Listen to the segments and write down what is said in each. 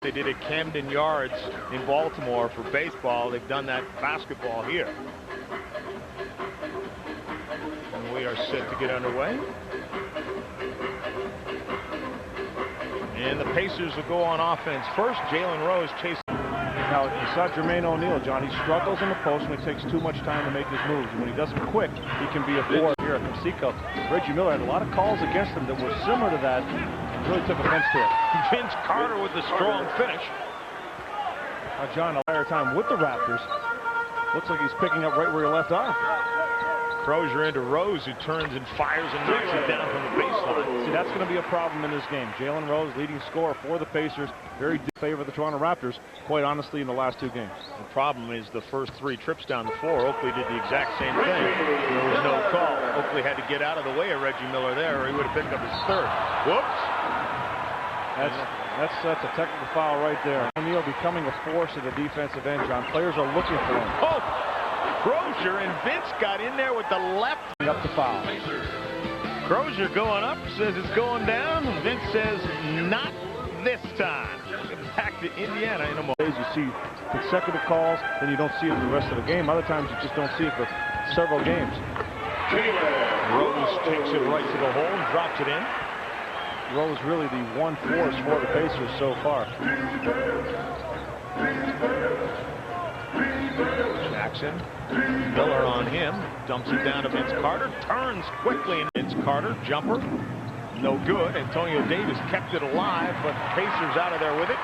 They did at Camden Yards in Baltimore for baseball. They've done that basketball here. And we are set to get underway. And the Pacers will go on offense first. Jalen Rose chasing. Now, you saw Jermaine O'Neal, John. He struggles in the post when it takes too much time to make his moves. And when he does them quick, he can be a force here at Conseco. Reggie Miller had a lot of calls against him that were similar to that. Really took offense to it. Vince Carter with the strong finish. John, a higher time with the Raptors. Looks like he's picking up right where he left off. Crozier into Rose, who turns and fires and knocks it down from the baseline. See, that's going to be a problem in this game. Jalen Rose, leading scorer for the Pacers, very in favor of the Toronto Raptors, quite honestly, in the last two games. The problem is the first 3 trips down the floor, Oakley did the exact same thing. There was no call. Oakley had to get out of the way of Reggie Miller there, or he would have picked up his 3rd. Whoops. That's a technical foul right there. O'Neal becoming a force at the defensive end, John. Players are looking for him. Oh! Crozier and Vince got in there with the left. Up the foul. Crozier going up, says it's going down. Vince says not this time. Back to Indiana in a moment. You see consecutive calls, then you don't see it the rest of the game. Other times you just don't see it for several games. Rose takes it right to the hole and drops it in. Rose really the one force for the Pacers so far. Jackson, Miller on him, dumps it down to Vince Carter, turns quickly, and Vince Carter, jumper, no good. Antonio Davis kept it alive, but Pacers out of there with it.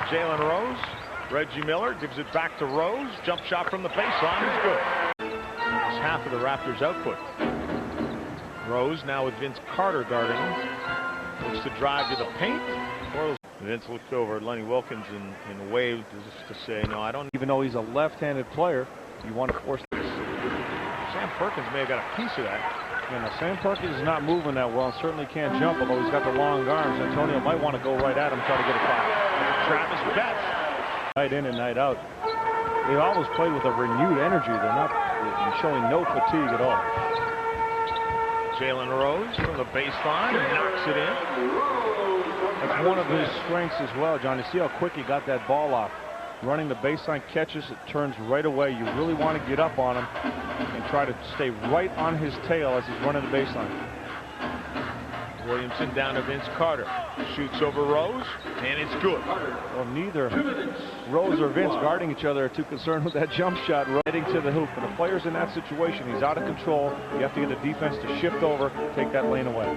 Jalen Rose, Reggie Miller gives it back to Rose, jump shot from the baseline is good. It's half of the Raptors' output. Rose now with Vince Carter guarding him. Looks to drive to the paint. Vince looked over at Lenny Wilkins and waved just to say, no, I don't. Even though he's a left-handed player, you want to force this. Sam Perkins may have got a piece of that. And Sam Perkins is not moving that well and certainly can't jump, although he's got the long arms. Antonio might want to go right at him, try to get a foul. Travis Betts. Night in and night out. They always play with a renewed energy. They're not showing no fatigue at all. Jalen Rose from the baseline knocks it in. That's one of his strengths as well, John. You see how quick he got that ball off. Running the baseline, catches, it turns right away. You really want to get up on him and try to stay right on his tail as he's running the baseline. Williamson down to Vince Carter. Shoots over Rose, and it's good. Well, neither Rose or Vince guarding each other are too concerned with that jump shot heading to the hoop. And the player's in that situation. He's out of control. You have to get the defense to shift over, take that lane away.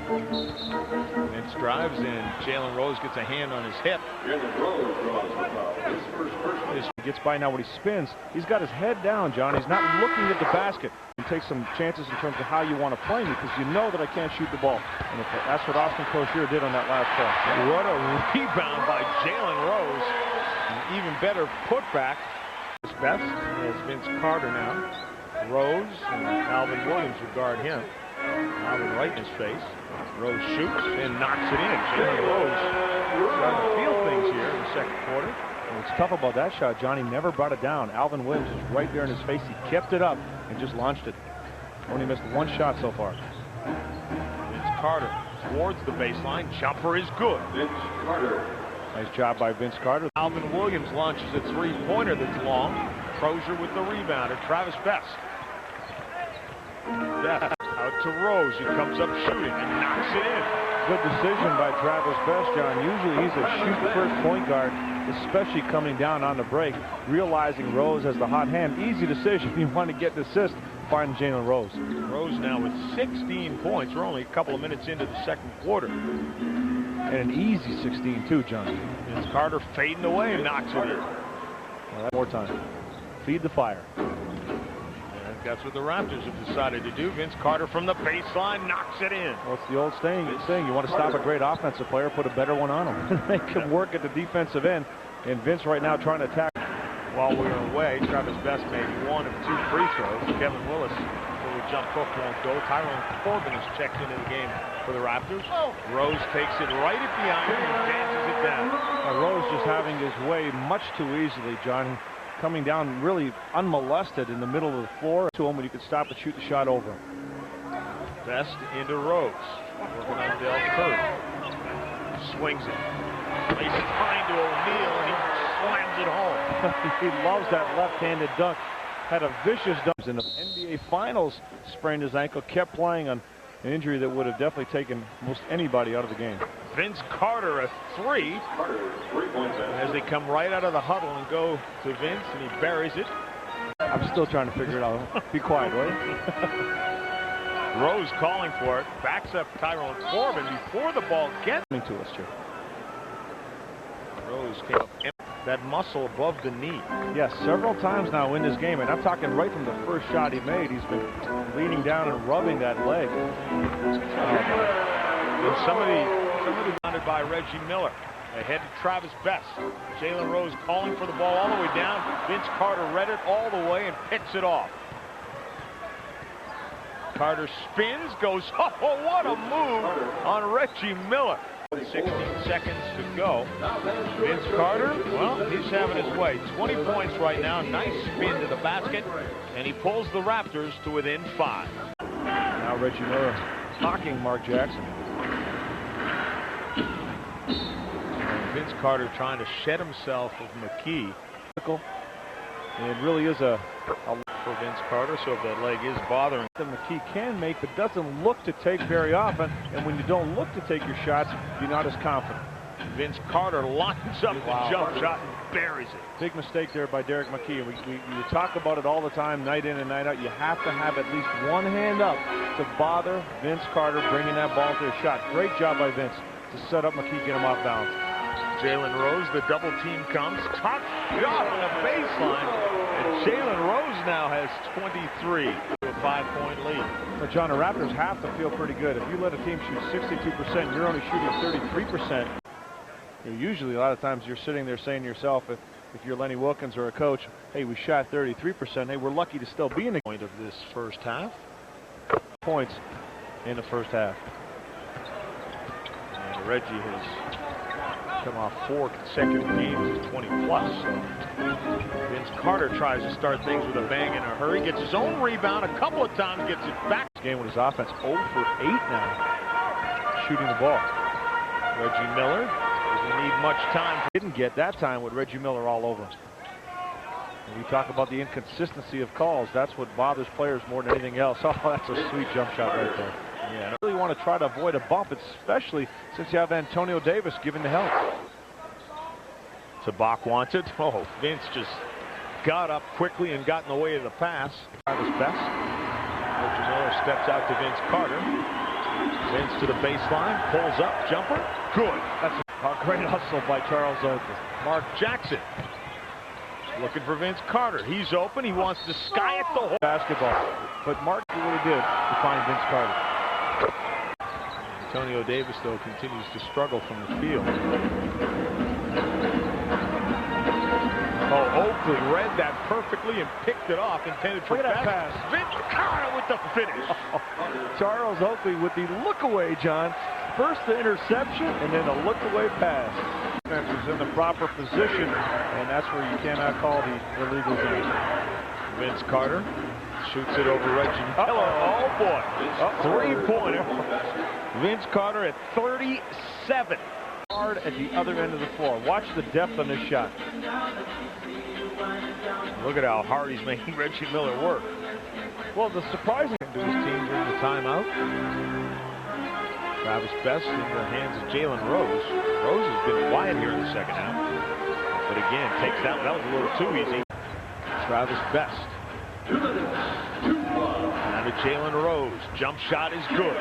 Vince drives in. Jalen Rose gets a hand on his hip. He gets by now when he spins. He's got his head down, John. He's not looking at the basket. You take some chances in terms of how you want to play me because you know that I can't shoot the ball. And that's what Austin Crozier did on that last play. What a rebound by Jalen Rose. An even better putback. Best as Vince Carter now. Rose and Alvin Williams will guard him. Alvin right in his face. Rose shoots and knocks it in. Jalen Rose starting to feel things here in the second quarter. What's tough about that shot, Johnny, never brought it down. Alvin Williams was right there in his face. He kept it up and just launched it. Only missed one shot so far. Vince Carter towards the baseline. Jumper is good. Vince Carter. Nice job by Vince Carter. Alvin Williams launches a 3-pointer that's long. Crozier with the rebounder. Travis Betts. Out to Rose. He comes up shooting and knocks it in. Good decision by Travis Betts, John. Usually he's a shoot-first point guard, especially coming down on the break, realizing Rose has the hot hand. Easy decision. You want to get an assist, find Jalen Rose. Rose now with 16 points. We're only a couple of minutes into the second quarter. And an easy 16, too, John. Vince Carter fading away and knocks it in. Well, more time. Feed the fire. And that's what the Raptors have decided to do. Vince Carter from the baseline knocks it in. Well, it's the old saying, you want to stop a great offensive player, put a better one on him. Make him work at the defensive end. And Vince right now trying to attack. While we were away, Travis Betts made 1 of 2 free throws. Kevin Willis, the jump hook won't go. Tyrone Corbin has checked into the game for the Raptors. Rose takes it right at the iron and dances it down. Rose just having his way much too easily, John. Coming down really unmolested in the middle of the floor to him when you could stop and shoot the shot over him. Best into Rose. Working on Del Curry. Swings it. Lays it behind to O'Neal, and he slams it home. He loves that left-handed dunk. Had a vicious dunk in the NBA Finals. Sprained his ankle, kept playing on an injury that would have definitely taken most anybody out of the game. Vince Carter, a three. As they come right out of the huddle and go to Vince, and he buries it. I'm still trying to figure it out. Be quiet, will you? Rose calling for it. Backs up Tyrone Corbin before the ball gets to us, Joe. Rose came up that muscle above the knee. Yes, several times now in this game, and I'm talking right from the first shot he made. He's been leaning down and rubbing that leg. And somebody bounded by Reggie Miller. Ahead to Travis Best. Jalen Rose calling for the ball all the way down. Vince Carter read it all the way and picks it off. Carter spins, goes, oh, what a move on Reggie Miller. 16 seconds to go. Vince Carter, well, he's having his way. 20 points right now. Nice spin to the basket, and he pulls the Raptors to within 5. Now Reggie Miller knocking Mark Jackson. Vince Carter trying to shed himself of McKee. And it really is a for Vince Carter, so if that leg is bothering that McKee can make, but doesn't look to take very often. And when you don't look to take your shots, you're not as confident. Vince Carter lines up the jump shot and buries it. Big mistake there by Derek McKee. We talk about it all the time, night in and night out. You have to have at least one hand up to bother Vince Carter bringing that ball to the shot. Great job by Vince to set up McKee, get him off balance. Jalen Rose, the double team comes. Top shot on the baseline. And Jalen Rose now has 23 to a 5-point lead. But John, the Raptors have to feel pretty good. If you let a team shoot 62%, you're only shooting 33%. Usually, a lot of times, you're sitting there saying to yourself, if you're Lenny Wilkins or a coach, hey, we shot 33%. Hey, we're lucky to still be in the point of this first half. Points in the first half. And Reggie has come off 4 consecutive games of 20-plus. So Vince Carter tries to start things with a bang in a hurry. Gets his own rebound a couple of times. Gets it back. This game with his offense 0 for 8 now. Shooting the ball. Reggie Miller doesn't need much time. Didn't get that time with Reggie Miller all over him. When we talk about the inconsistency of calls, that's what bothers players more than anything else. Oh, that's a sweet jump shot right there. Yeah, I really want to try to avoid a bump, especially since you have Antonio Davis giving the help. Tabak wants it. Oh, Vince just got up quickly and got in the way of the pass. Travis Best. Reggie Miller steps out to Vince Carter. Vince to the baseline, pulls up, jumper. Good. That's a great hustle by Charles Oakley. Mark Jackson looking for Vince Carter. He's open. He wants to sky it the whole basketball. But Mark did what he did to find Vince Carter. Antonio Davis, though, continues to struggle from the field. Oh, Oakley read that perfectly and picked it off. Intended for that pass. Vince Carter with the finish. Charles Oakley with the look away, John. First the interception and then the look away pass. Defense is in the proper position, and that's where you cannot call the illegal zone. Vince Carter shoots it over Reggie Miller. Oh boy. Three-pointer. Vince Carter at 37. Hard at the other end of the floor. Watch the depth on this shot. Look at how hard he's making Reggie Miller work. Well, the surprising to his team during the timeout. Travis Best in the hands of Jalen Rose. Rose has been quiet here in the second half. But again, takes that. That was a little too easy. Travis Best. Now to Jalen Rose. Jump shot is good.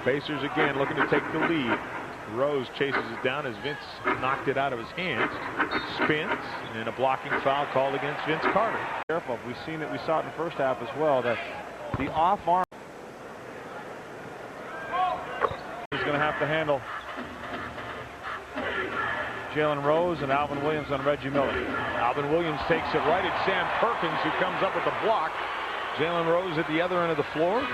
Pacers again looking to take the lead. Rose chases it down as Vince knocked it out of his hands. Spins, and a blocking foul called against Vince Carter. Careful. We've seen it. We saw it in the first half as well. That the off arm is going to have to handle Jalen Rose and Alvin Williams on Reggie Miller. Alvin Williams takes it right at Sam Perkins, who comes up with the block. Jalen Rose at the other end of the floor.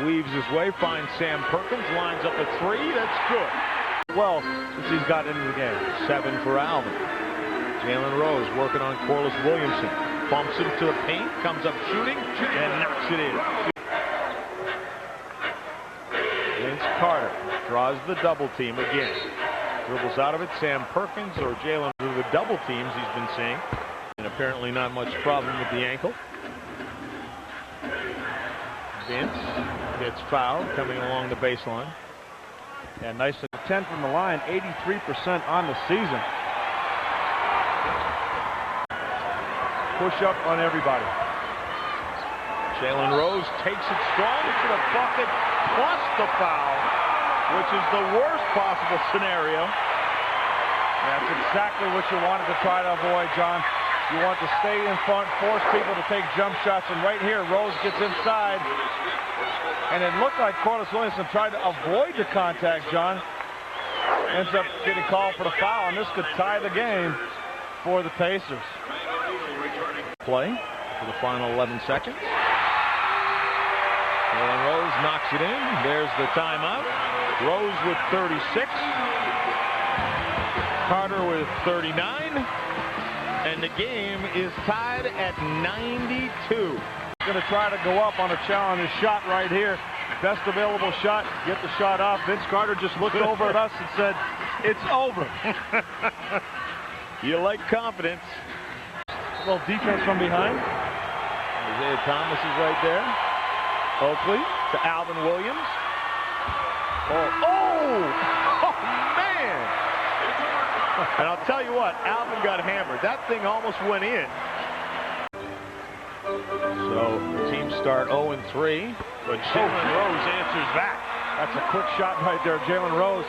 Weaves his way, finds Sam Perkins, lines up a three. That's good. Well, since he's got into the game. 7 for Alvin. Jalen Rose working on Corliss Williamson. Bumps him to the paint, comes up shooting, and knocks it in. Vince Carter Draws the double team again. Dribbles out of it. Sam Perkins or Jalen through the double teams he's been seeing. And apparently not much problem with the ankle. Vince gets fouled coming along the baseline. And nice 10 from the line, 83% on the season. Push up on everybody. Jalen Rose takes it strong to the bucket plus the foul, which is the worst possible scenario. That's exactly what you wanted to try to avoid, John. You want to stay in front, force people to take jump shots, and right here, Rose gets inside. And it looked like Corliss Williamson tried to avoid the contact, John. Ends up getting called for the foul, and this could tie the game for the Pacers. Play for the final 11 seconds. Jalen Rose knocks it in. There's the timeout. Rose with 36. Carter with 39. And the game is tied at 92. Going to try to go up on a challenge shot right here. Best available shot. Get the shot off. Vince Carter just looked over at us and said, "It's over." You like confidence. A little defense from behind. Isiah Thomas is right there. Oakley to Alvin Williams. Oh, man! And I'll tell you what, Alvin got hammered. That thing almost went in. So the team start 0-3, but Jalen Rose answers back. That's a quick shot right there, Jalen Rose.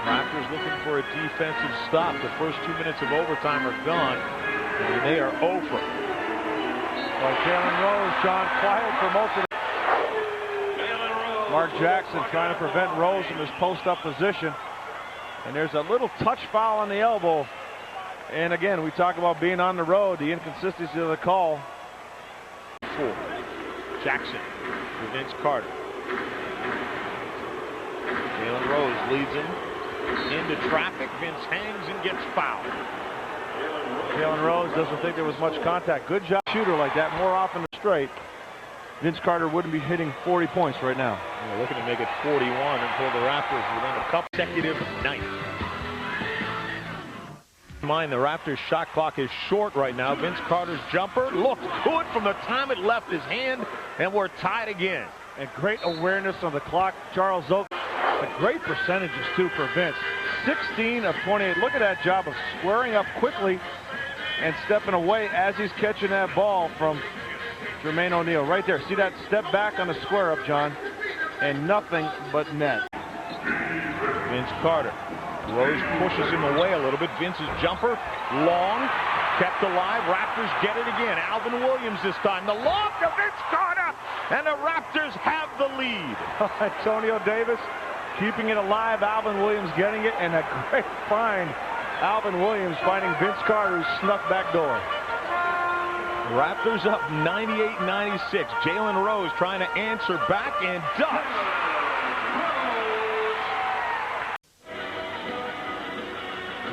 Raptors looking for a defensive stop. The first 2 minutes of overtime are gone, and they are over. Well, Jalen Rose, John, quiet for most of the... Mark Jackson trying to prevent Rose from his post-up position. And there's a little touch foul on the elbow. And again, we talk about being on the road, the inconsistency of the call. 4. Jackson to Vince Carter. Jalen Rose leads him into traffic. Vince hangs and gets fouled. Jalen Rose doesn't think there was much contact. Good job shooter like that more often than straight. Vince Carter wouldn't be hitting 40 points right now. They're looking to make it 41 until the Raptors within a consecutive night. Mind the Raptors shot clock is short right now. Vince Carter's jumper looked good from the time it left his hand, and we're tied again. And great awareness on the clock. Charles Oakley, a great percentages too for Vince. 16 of 28. Look at that job of squaring up quickly and stepping away as he's catching that ball from Jermaine O'Neal right there. See that step back on the square up, John, and nothing but net. Vince Carter. Rose pushes him away a little bit. Vince's jumper, long, kept alive. Raptors get it again. Alvin Williams this time. The lob to Vince Carter, and the Raptors have the lead. Antonio Davis keeping it alive. Alvin Williams getting it, and a great find. Alvin Williams finding Vince Carter, who snuck back door. Raptors up 98-96. Jalen Rose trying to answer back and does.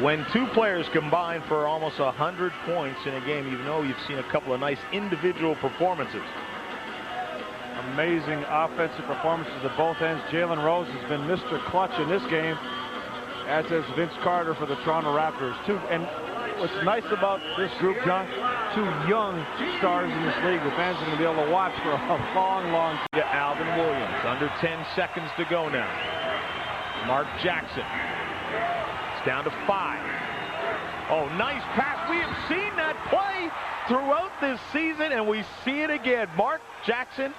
When two players combine for almost 100 points in a game, you know you've seen a couple of nice individual performances. Amazing offensive performances at both ends. Jalen Rose has been Mr. Clutch in this game, as has Vince Carter for the Toronto Raptors. And what's nice about this group, John, two young stars in this league. The fans are going to be able to watch for a long, long time. Alvin Williams, under 10 seconds to go now. Mark Jackson. Down to 5. Oh, nice pass. We have seen that play throughout this season, and we see it again. Mark Jackson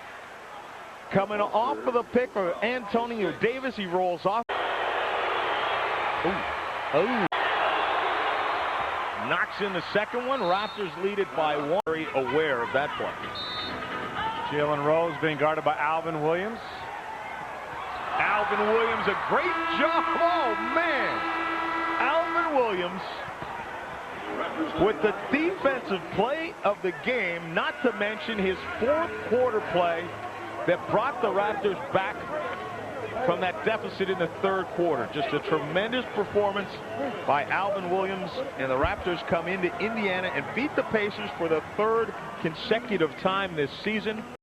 coming off of the pick for Antonio Davis. He rolls off. Oh. Knocks in the second one. Raptors lead it by 1. Very aware of that play. Jalen Rose being guarded by Alvin Williams. Alvin Williams, a great job. Oh, man. Alvin Williams with the defensive play of the game, not to mention his fourth quarter play that brought the Raptors back from that deficit in the third quarter. Just a tremendous performance by Alvin Williams, and the Raptors come into Indiana and beat the Pacers for the third consecutive time this season.